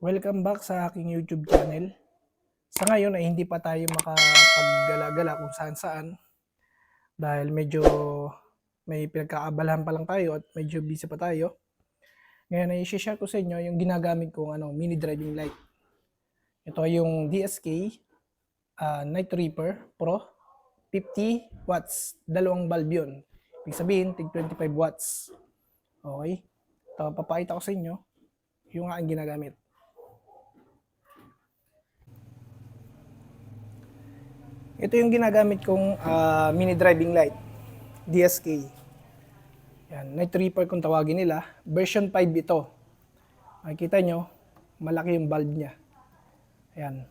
Welcome back sa aking YouTube channel. Sa ngayon ay hindi pa tayo makapaggala-gala kung saan-saan dahil medyo may pinagkaabalahan pa lang tayo at medyo busy pa tayo. Ngayon ay i-share ko sa inyo yung ginagamit kong mini driving light. Ito ay yung DSK Night Reaper Pro 50 watts, dalawang bulb yun. Ibig sabihin, tig 25 watts. Okay? Ito, papakita ko sa inyo yung aking ginagamit. Ito yung ginagamit kong mini driving light, DSK. Yan, Night Reaper kung tawagin nila. Version 5 ito. Makikita nyo, malaki yung bulb niya. Ayan.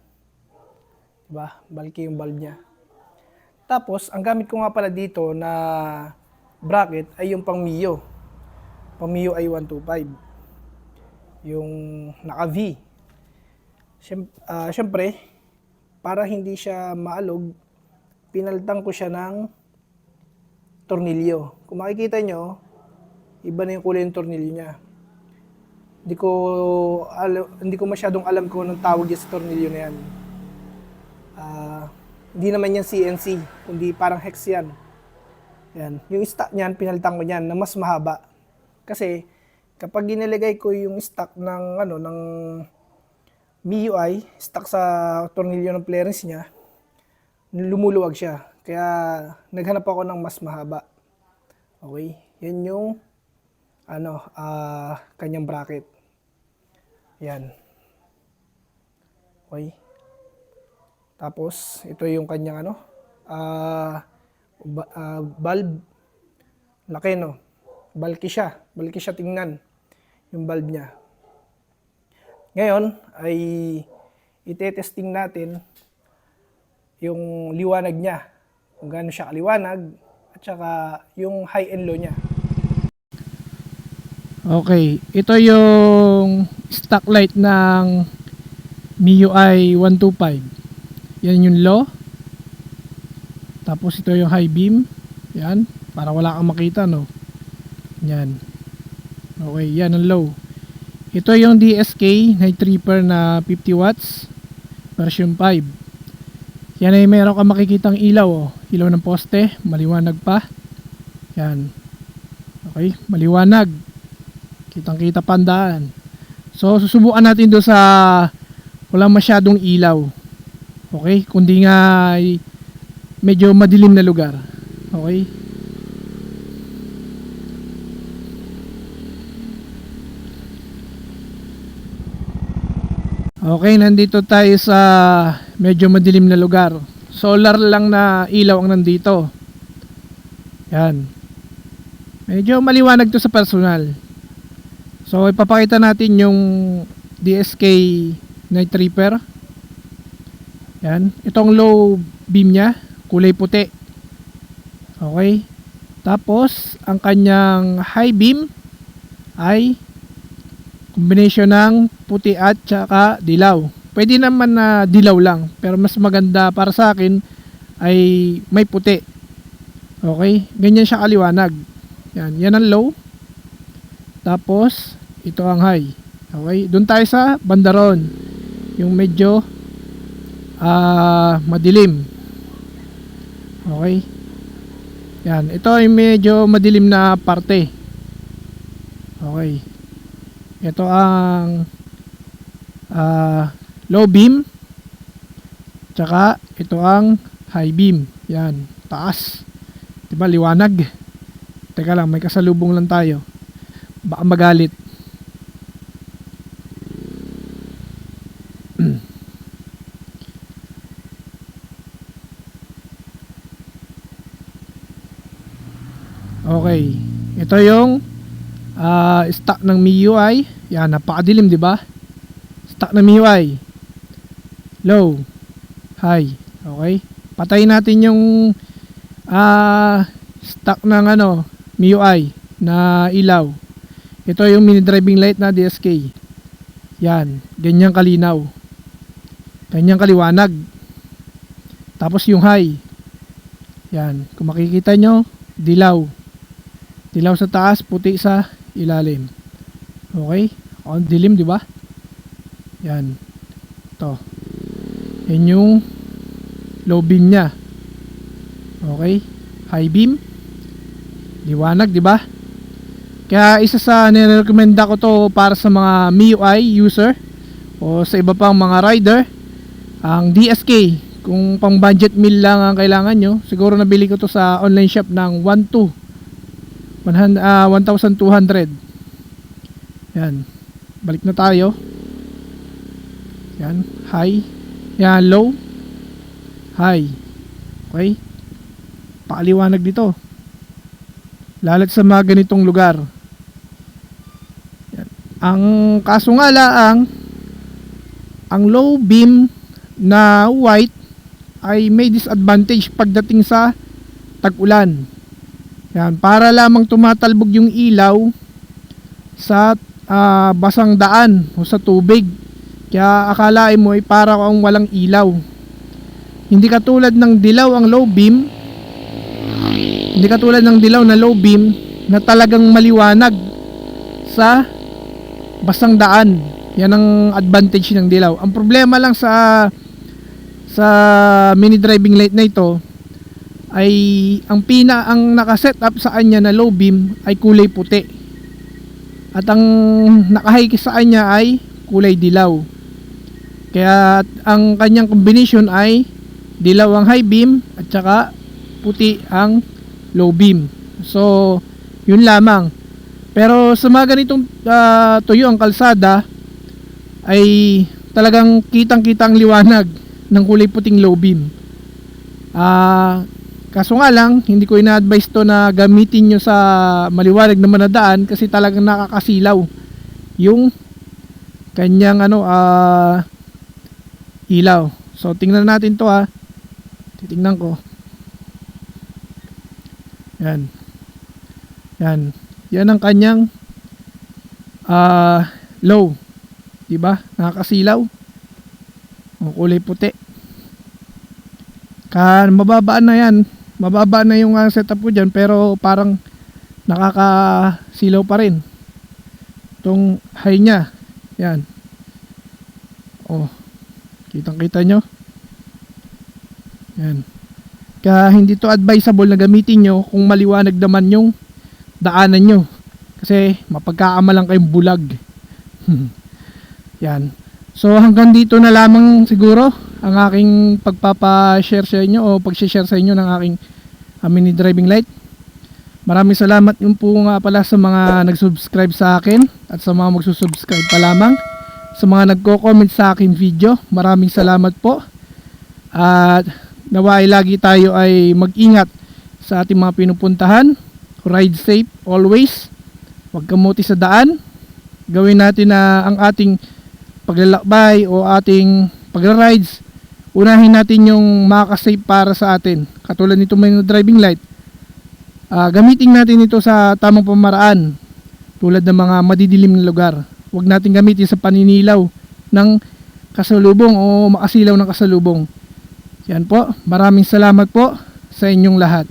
Diba? Malaki yung bulb niya. Tapos, ang gamit ko nga pala dito na bracket ay yung pang Mio. Pang Mio i125. Yung naka-V. Siyempre, para hindi siya maalog, pinalitan ko siya ng tornilyo. Kung makikita nyo, iba na yung kulay ng tornilyo niya. Hindi ko masyadong alam kung anong tawag niya sa tornilyo na yan. Hindi naman yan CNC, kundi parang hex yan. Yan. Yung stock niyan, pinalitan ko niyan na mas mahaba. Kasi kapag ginilagay ko yung stock ng MIUI, stuck sa tornilyo ng clearance niya, lumuluwag siya. Kaya naghanap ako ng mas mahaba. Okay? Yan yung kanyang bracket. Yan. Okay? Tapos ito yung kanyang bulb. Laki, no? Bulky siya tingnan yung bulb niya. Ngayon ay itetesting natin yung liwanag niya, kung gaano siya kaliwanag, at saka yung high and low niya. Okay, ito yung stock light ng MIUI 125. Yan yung low. Tapos ito yung high beam. Yan, para wala kang makita, no? Yan. Okay, yan ang low. Ito yung DSK Night Reaper na 50 watts version 5. Yan ay meron kang makikitang ilaw, oh. Ilaw ng poste, maliwanag pa. Yan. Okay, maliwanag. Kitang-kita pandaan. So susubukan natin do sa walang masyadong ilaw. Okay, kundi nga ay medyo madilim na lugar. Okay? Okay, nandito tayo sa medyo madilim na lugar. Solar lang na ilaw ang nandito. Yan. Medyo maliwanag to sa personal. So ipapakita natin yung DSK Night Reaper. Yan. Itong low beam niya, kulay puti. Okay. Tapos ang kanyang high beam ay combination ng puti at saka dilaw. Pwede naman na dilaw lang, pero mas maganda para sa akin ay may puti. Okay? Ganyan siya kaliwanag. Yan, yan ang low. Tapos ito ang high. Okay? Doon tayo sa bandaron. Yung medyo madilim. Okay? Yan, ito ay medyo madilim na parte. Okay. Ito ang low beam. Tsaka ito ang high beam. Yan, taas. Diba liwanag? Teka lang, may kasalubong lang tayo. Baka magalit. Okay. Ito yung stock ng MIUI. Yan, napakadilim, di ba? Stock ng MIUI. Low, high. Okay? Patayin natin yung stock ng MIUI na ilaw. Ito yung mini driving light na DSK. Yan, ganyan kalinaw. Ganyan kaliwanag. Tapos yung high. Yan, kung makikita nyo, dilaw. Dilaw sa taas, puti sa ilalim. Okay? Ang dilim, di ba? Yan. Ito. Yan yung low beam niya. Okay? High beam. Liwanag, di ba? Kaya isa sa nirecommenda ko to para sa mga MIUI user o sa iba pang mga rider, ang DSK. Kung pang budget meal lang ang kailangan nyo, siguro nabili ko to sa online shop ng 1,200. Yan. Balik na tayo. Yan. High. Yan. Low. High. Okay. Pakaliwanag dito. Lalat sa mga ganitong lugar. Yan. Ang kaso nga laang, ang low beam na white ay may disadvantage pagdating sa tag-ulan. Yan, para lamang tumatalbog yung ilaw sa basang daan o sa tubig. Kaya akalain mo ay para kang walang ilaw. Hindi katulad ng dilaw ang low beam. Hindi katulad ng dilaw na low beam na talagang maliwanag sa basang daan. Yan ang advantage ng dilaw. Ang problema lang sa mini driving light na ito ay ang naka-set up sa kanya na low beam ay kulay puti. At ang naka-high sa kanya ay kulay dilaw. Kaya ang kanyang combination ay dilaw ang high beam at saka puti ang low beam. So, yun lamang. Pero sa mga ganitong tuyo ang kalsada ay talagang kitang-kita ang liwanag ng kulay puting low beam. Kaso nga lang, hindi ko ina-advise to na gamitin nyo sa maliwanag na manadaan kasi talagang nakakasilaw yung kanyang ilaw. So tingnan natin to titingnan ko. Yan. Yan. Yan ang kanyang low. Diba? Nakakasilaw. Ang kulay puti. Mababa na yan. Mababa na yung setup ko dyan, pero parang nakakasilaw pa rin. Itong high nya. Yan. Oh. Kitang kita nyo. Yan. Kaya hindi to advisable na gamitin nyo kung maliwanag naman yung daanan nyo. Kasi mapagkaamalang kayong bulag. Yan. So hanggang dito na lamang siguro ang aking pagpapa-share sa inyo o pag-share sa inyo ng aking mini driving light. Maraming salamat yun po nga pala sa mga nag-subscribe sa akin at sa mga magsusubscribe pa lamang. Sa mga nagko-comment sa aking video, maraming salamat po. At naway lagi tayo ay mag-ingat sa ating mga pinupuntahan. Ride safe always. Huwag kamuti sa daan. Gawin natin na ang ating paglalakbay o ating pagra-rides, unahin natin yung makaka-safe para sa atin. Katulad nito may driving light. Gamitin natin ito sa tamang pamaraan. Tulad ng mga madidilim na lugar. Huwag natin gamitin sa paninilaw ng kasalubong o makasilaw ng kasalubong. Yan po. Maraming salamat po sa inyong lahat.